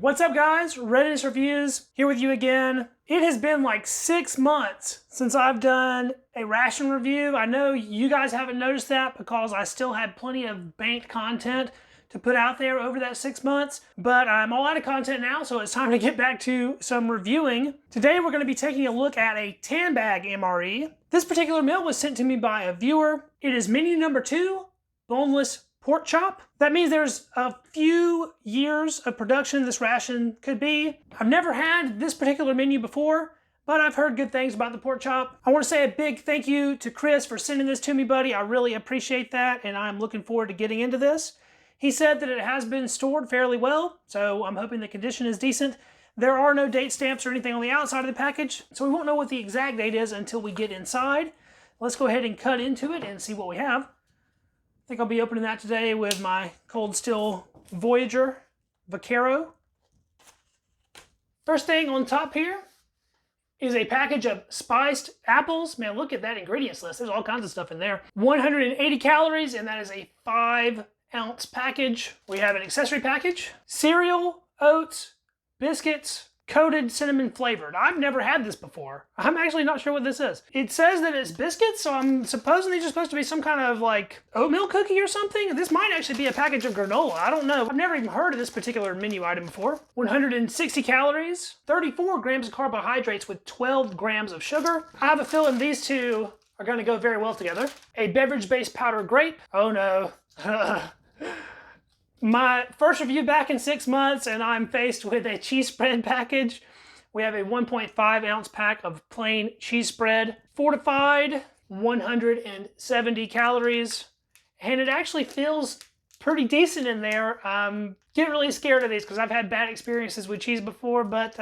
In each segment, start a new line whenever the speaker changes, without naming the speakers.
What's up, guys? Readiness Reviews here with you again. It has been like 6 months since I've done a ration review. I know you guys haven't noticed that because I still had plenty of banked content to put out there over that 6 months, but I'm all out of content now, so it's time to get back to some reviewing. Today we're going to be taking a look at a 10-bag MRE. This particular meal was sent to me by a viewer. It is menu number 2, boneless pork chop. That means there's a few years of production this ration could be. I've never had this particular menu before, but I've heard good things about the pork chop. I want to say a big thank you to Chris for sending this to me, buddy. I really appreciate that, and I'm looking forward to getting into this. He said that it has been stored fairly well, so I'm hoping the condition is decent. There are no date stamps or anything on the outside of the package, so we won't know what the exact date is until we get inside. Let's go ahead and cut into it and see what we have. I think I'll be opening that today with my Cold Still Voyager Vaquero. First thing on top here is a package of spiced apples. Man, look at that ingredients list. There's all kinds of stuff in there. 180 calories, and that is a 5-ounce package. We have an accessory package. Cereal, oats, biscuits, coated cinnamon flavored. I've never had this before. I'm actually not sure what this is. It says that it's biscuits, so I'm supposing these are supposed to be some kind of like oatmeal cookie or something. This might actually be a package of granola. I don't know. I've never even heard of this particular menu item before. 160 calories, 34 grams of carbohydrates with 12 grams of sugar. I have a feeling these two are going to go very well together. A beverage-based powdered grape. Oh no. My first review back in 6 months, and I'm faced with a cheese spread package. We have a 1.5 ounce pack of plain cheese spread, fortified, 170 calories, and it actually feels pretty decent in there. I'm getting really scared of these because I've had bad experiences with cheese before, but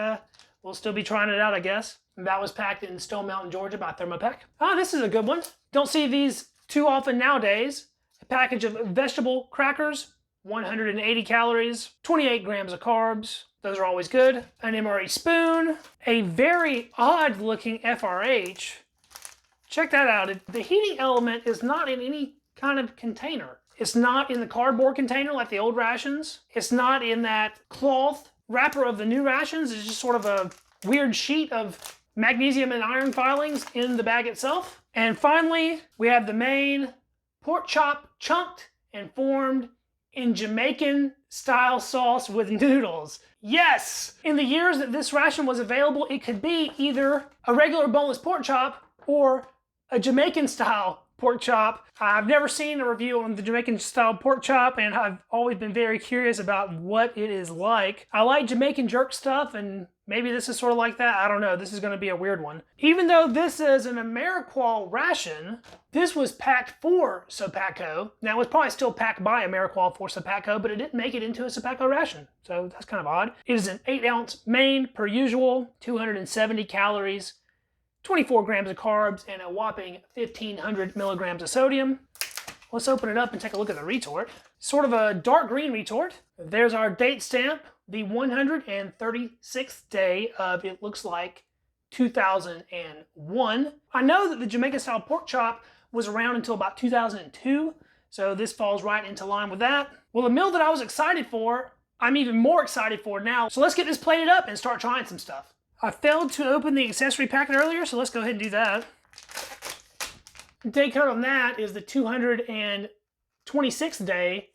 we'll still be trying it out, I guess. That was packed in Stone Mountain, Georgia by Thermopack. Ah, this is a good one. Don't see these too often nowadays. A package of vegetable crackers, 180 calories, 28 grams of carbs. Those are always good. An MRE spoon, a very odd looking FRH. Check that out. The heating element is not in any kind of container. It's not in the cardboard container like the old rations. It's not in that cloth wrapper of the new rations. It's just sort of a weird sheet of magnesium and iron filings in the bag itself. And finally, we have the main pork chop chunked and formed in Jamaican style sauce with noodles. Yes! In the years that this ration was available, it could be either a regular boneless pork chop or a Jamaican style pork chop. I've never seen a review on the Jamaican style pork chop, and I've always been very curious about what it is like. I like Jamaican jerk stuff, and maybe this is sort of like that. I don't know. This is going to be a weird one. Even though this is an AmeriQual ration, this was packed for Sopatco. Now, it was probably still packed by AmeriQual for Sopatco, but it didn't make it into a Sopatco ration. So that's kind of odd. It is an 8-ounce main per usual, 270 calories, 24 grams of carbs, and a whopping 1,500 milligrams of sodium. Let's open it up and take a look at the retort. Sort of a dark green retort. There's our date stamp, the 136th day of, it looks like, 2001. I know that the Jamaican style pork chop was around until about 2002, so this falls right into line with that. Well, the meal that I was excited for, I'm even more excited for now. So let's get this plated up and start trying some stuff. I failed to open the accessory packet earlier, so let's go ahead and do that. The date code on that is the 226th day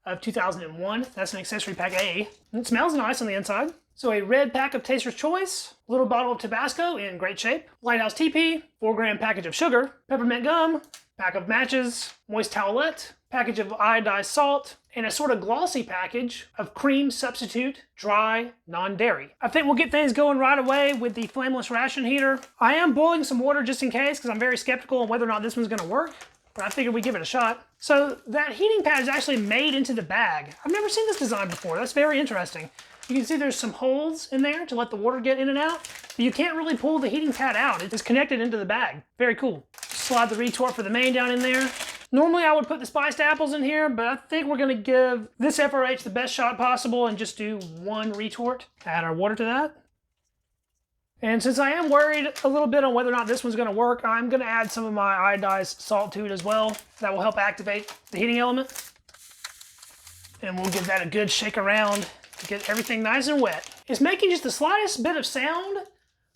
of 2001. That's an accessory pack A. It smells nice on the inside. So a red pack of Taster's Choice, little bottle of Tabasco in great shape, Lighthouse TP, 4-gram package of sugar, peppermint gum, pack of matches, moist towelette, package of iodized salt, and a sort of glossy package of cream substitute, dry, non-dairy. I think we'll get things going right away with the flameless ration heater. I am boiling some water just in case because I'm very skeptical on whether or not this one's gonna work, but I figured we'd give it a shot. So that heating pad is actually made into the bag. I've never seen this design before. That's very interesting. You can see there's some holes in there to let the water get in and out, but you can't really pull the heating pad out. It is connected into the bag. Very cool. Slide the retort for the main down in there. Normally I would put the spiced apples in here, but I think we're gonna give this FRH the best shot possible and just do one retort. Add our water to that. And since I am worried a little bit on whether or not this one's gonna work, I'm gonna add some of my iodized salt to it as well. That will help activate the heating element. And we'll give that a good shake around to get everything nice and wet. It's making just the slightest bit of sound,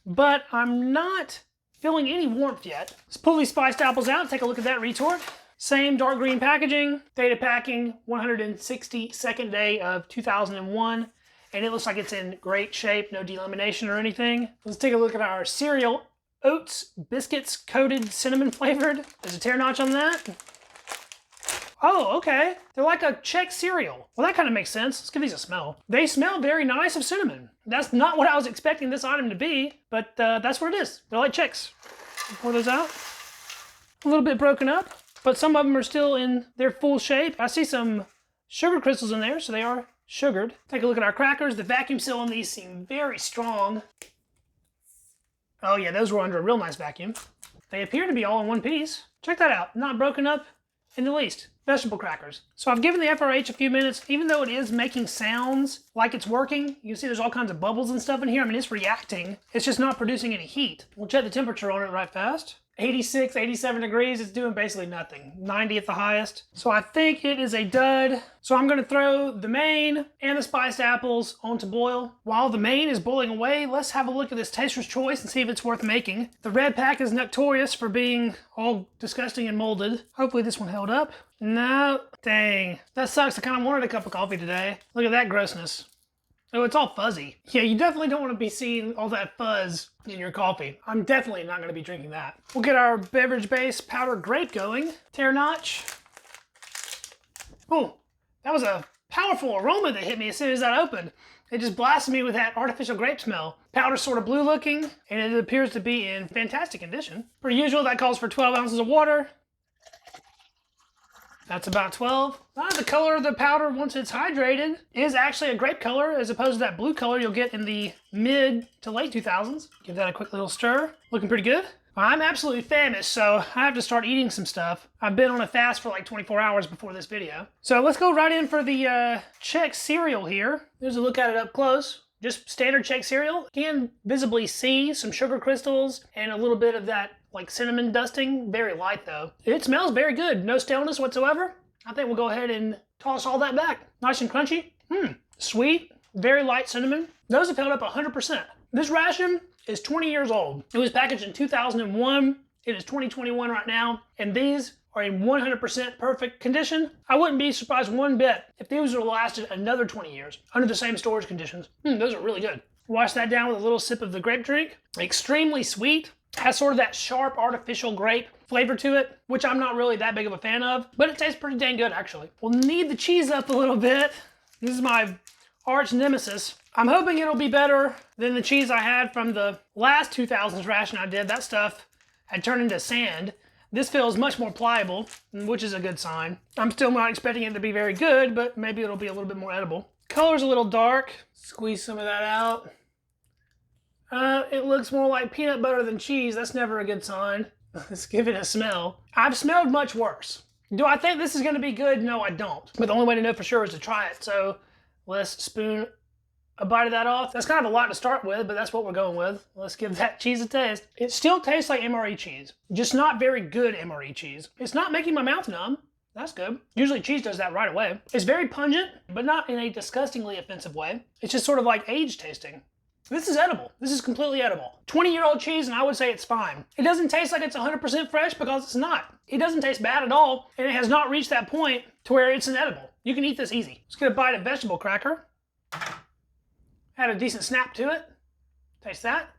but I'm not feeling any warmth yet. Let's pull these spiced apples out and take a look at that retort. Same dark green packaging, date of packing, 162nd day of 2001. And it looks like it's in great shape, no delamination or anything. Let's take a look at our cereal. Oats biscuits coated cinnamon flavored. There's a tear notch on that. Oh, okay. They're like a Czech cereal. Well, that kind of makes sense. Let's give these a smell. They smell very nice of cinnamon. That's not what I was expecting this item to be, but that's what it is. They're like Czechs. Pour those out. A little bit broken up, but some of them are still in their full shape. I see some sugar crystals in there, so they are sugared. Take a look at our crackers. The vacuum seal on these seem very strong. Oh yeah, those were under a real nice vacuum. They appear to be all in one piece. Check that out. Not broken up in the least. Vegetable crackers. So I've given the FRH a few minutes. Even though it is making sounds like it's working, you can see there's all kinds of bubbles and stuff in here. I mean, it's reacting. It's just not producing any heat. We'll check the temperature on it right fast. 86, 87 degrees, it's doing basically nothing. 90 at the highest. So I think it is a dud. So I'm gonna throw the main and the spiced apples onto boil. While the main is boiling away, let's have a look at this taster's choice and see if it's worth making. The red pack is notorious for being all disgusting and molded. Hopefully this one held up. No, dang. That sucks, I kinda wanted a cup of coffee today. Look at that grossness. Oh, it's all fuzzy. Yeah, you definitely don't want to be seeing all that fuzz in your coffee. I'm definitely not going to be drinking that. We'll get our beverage base powdered grape going. Tear notch. Oh, that was a powerful aroma that hit me as soon as that opened. It just blasted me with that artificial grape smell. Powder's sort of blue looking, and it appears to be in fantastic condition. Per usual, that calls for 12 ounces of water. That's about 12. The color of the powder, once it's hydrated, is actually a grape color as opposed to that blue color you'll get in the mid to late 2000s. Give that a quick little stir. Looking pretty good. I'm absolutely famished, so I have to start eating some stuff. I've been on a fast for like 24 hours before this video. So let's go right in for the Czech cereal here. There's a look at it up close. Just standard Czech cereal. You can visibly see some sugar crystals and a little bit of that like cinnamon dusting. Very light though. It smells very good. No staleness whatsoever. I think we'll go ahead and toss all that back. Nice and crunchy. Sweet. Very light cinnamon. Those have held up 100%. This ration is 20 years old. It was packaged in 2001. It is 2021 right now. And these are in 100% perfect condition. I wouldn't be surprised one bit if these would have lasted another 20 years under the same storage conditions. Those are really good. Wash that down with a little sip of the grape drink. Extremely sweet. Has sort of that sharp artificial grape flavor to it, which I'm not really that big of a fan of, but it tastes pretty dang good actually. We'll knead the cheese up a little bit. This is my arch nemesis. I'm hoping it'll be better than the cheese I had from the last 2000s ration I did. That stuff had turned into sand. This feels much more pliable, which is a good sign. I'm still not expecting it to be very good, but maybe it'll be a little bit more edible. Color's a little dark. Squeeze some of that out. It looks more like peanut butter than cheese. That's never a good sign. Let's give it a smell. I've smelled much worse. Do I think this is going to be good? No, I don't. But the only way to know for sure is to try it. So let's spoon a bite of that off. That's kind of a lot to start with, but that's what we're going with. Let's give that cheese a taste. It still tastes like MRE cheese, just not very good MRE cheese. It's not making my mouth numb. That's good. Usually cheese does that right away. It's very pungent, but not in a disgustingly offensive way. It's just sort of like age tasting. This is edible. This is completely edible. 20-year-old cheese, and I would say it's fine. It doesn't taste like it's 100% fresh because it's not. It doesn't taste bad at all, and it has not reached that point to where it's inedible. You can eat this easy. Let's get a bite of vegetable cracker. Had a decent snap to it. Taste that.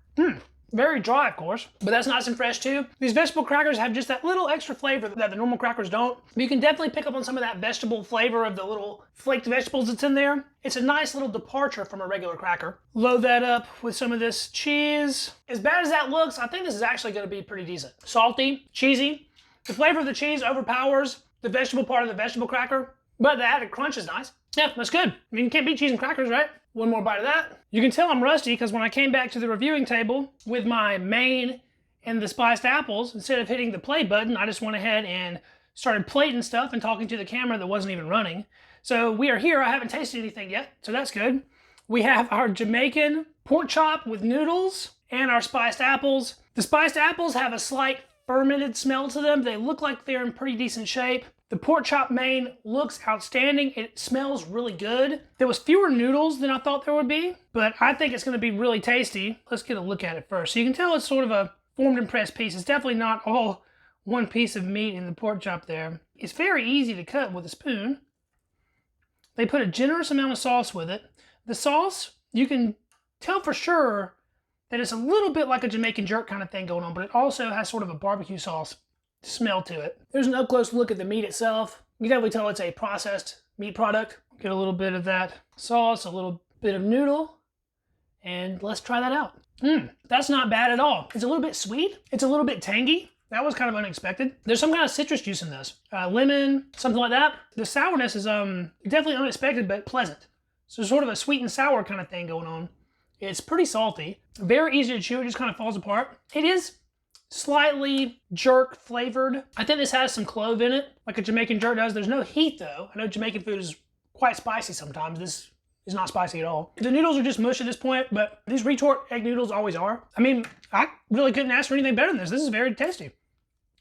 Very dry, of course, but that's nice and fresh too. These vegetable crackers have just that little extra flavor that the normal crackers don't. But you can definitely pick up on some of that vegetable flavor of the little flaked vegetables that's in there. It's a nice little departure from a regular cracker. Load that up with some of this cheese. As bad as that looks, I think this is actually going to be pretty decent. Salty, cheesy. The flavor of the cheese overpowers the vegetable part of the vegetable cracker, but the added crunch is nice. Yeah, that's good. I mean, you can't beat cheese and crackers, right? One more bite of that. You can tell I'm rusty because when I came back to the reviewing table with my main and the spiced apples, instead of hitting the play button, I just went ahead and started plating stuff and talking to the camera that wasn't even running. So we are here. I haven't tasted anything yet, so that's good. We have our Jamaican pork chop with noodles and our spiced apples. The spiced apples have a slight fermented smell to them. They look like they're in pretty decent shape. The pork chop main looks outstanding. It smells really good. There was fewer noodles than I thought there would be, but I think it's gonna be really tasty. Let's get a look at it first. So you can tell it's sort of a formed and pressed piece. It's definitely not all one piece of meat in the pork chop there. It's very easy to cut with a spoon. They put a generous amount of sauce with it. The sauce, you can tell for sure that it's a little bit like a Jamaican jerk kind of thing going on, but it also has sort of a barbecue sauce smell to it. There's an up-close look at the meat itself. You can definitely tell it's a processed meat product. Get a little bit of that sauce, a little bit of noodle, and let's try that out. That's not bad at all. It's a little bit sweet. It's a little bit tangy. That was kind of unexpected. There's some kind of citrus juice in this. Lemon, something like that. The sourness is definitely unexpected, but pleasant. So sort of a sweet and sour kind of thing going on. It's pretty salty. Very easy to chew. It just kind of falls apart. It is slightly jerk flavored. I think this has some clove in it, like a Jamaican jerk does. There's no heat though. I know Jamaican food is quite spicy sometimes. This is not spicy at all. The noodles are just mush at this point, but these Retort egg noodles always are. I mean, I really couldn't ask for anything better than this. This is very tasty.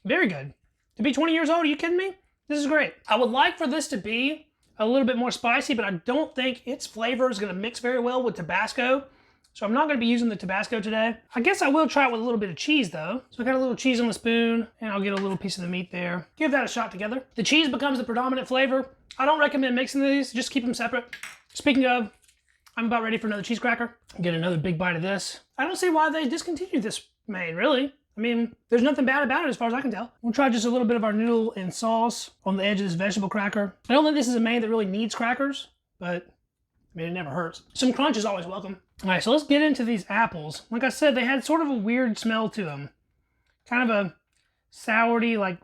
Very good. To be 20 years old, are you kidding me? This is great. I would like for this to be a little bit more spicy, but I don't think its flavor is gonna mix very well with Tabasco. So I'm not going to be using the Tabasco today. I guess I will try it with a little bit of cheese though. So I got a little cheese on the spoon and I'll get a little piece of the meat there. Give that a shot together. The cheese becomes the predominant flavor. I don't recommend mixing these, just keep them separate. Speaking of, I'm about ready for another cheese cracker. Get another big bite of this. I don't see why they discontinued this main, really. I mean, there's nothing bad about it as far as I can tell. We'll try just a little bit of our noodle and sauce on the edge of this vegetable cracker. I don't think this is a main that really needs crackers, but I mean, it never hurts. Some crunch is always welcome. All right, so let's get into these apples. Like I said, they had sort of a weird smell to them. Kind of a sourty, like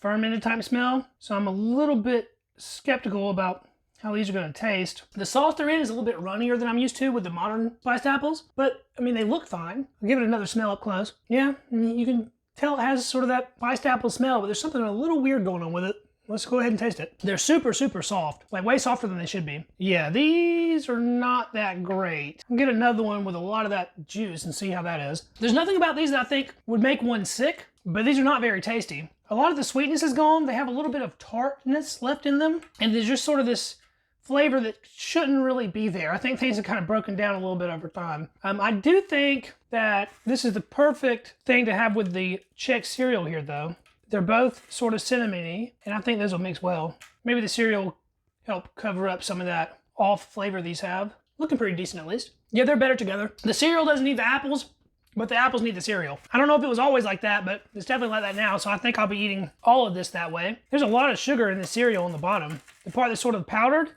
fermented type smell. So I'm a little bit skeptical about how these are gonna taste. The sauce they're in is a little bit runnier than I'm used to with the modern spiced apples, but I mean, they look fine. I'll give it another smell up close. Yeah, you can tell it has sort of that spiced apple smell, but there's something a little weird going on with it. Let's go ahead and taste it. They're super, super soft. Like way softer than they should be. Yeah, these are not that great. I'll get another one with a lot of that juice and see how that is. There's nothing about these that I think would make one sick, but these are not very tasty. A lot of the sweetness is gone. They have a little bit of tartness left in them. And there's just sort of this flavor that shouldn't really be there. I think things have kind of broken down a little bit over time. I do think that this is the perfect thing to have with the Chex cereal here though. They're both sort of cinnamony, and I think those will mix well. Maybe the cereal will help cover up some of that off flavor these have. Looking pretty decent at least. Yeah, they're better together. The cereal doesn't need the apples, but the apples need the cereal. I don't know if it was always like that, but it's definitely like that now, so I think I'll be eating all of this that way. There's a lot of sugar in the cereal on the bottom. The part that's sort of powdered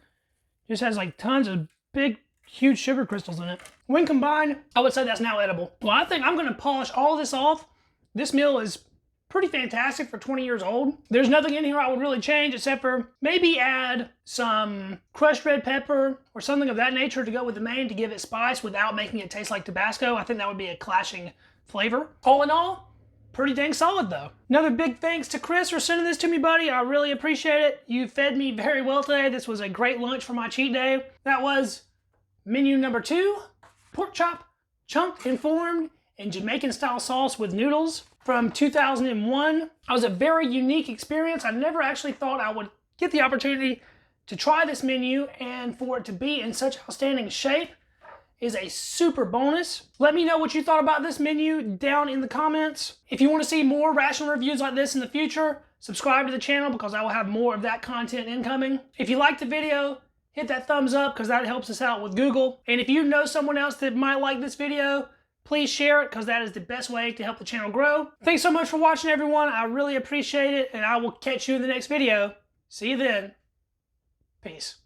just has like tons of big, huge sugar crystals in it. When combined, I would say that's now edible. Well, I think I'm gonna polish all this off. This meal is pretty fantastic for 20 years old. There's nothing in here I would really change except for maybe add some crushed red pepper or something of that nature to go with the main to give it spice without making it taste like Tabasco. I think that would be a clashing flavor. All in all, pretty dang solid though. Another big thanks to Chris for sending this to me, buddy. I really appreciate it. You fed me very well today. This was a great lunch for my cheat day. That was menu number 2, pork chop, chunked and formed in Jamaican style sauce with noodles from 2001. It was a very unique experience. I never actually thought I would get the opportunity to try this menu, and for it to be in such outstanding shape is a super bonus. Let me know what you thought about this menu down in the comments. If you want to see more ration reviews like this in the future, subscribe to the channel because I will have more of that content incoming. If you liked the video, hit that thumbs up because that helps us out with Google. And if you know someone else that might like this video, please share it because that is the best way to help the channel grow. Thanks so much for watching, everyone. I really appreciate it, and I will catch you in the next video. See you then. Peace.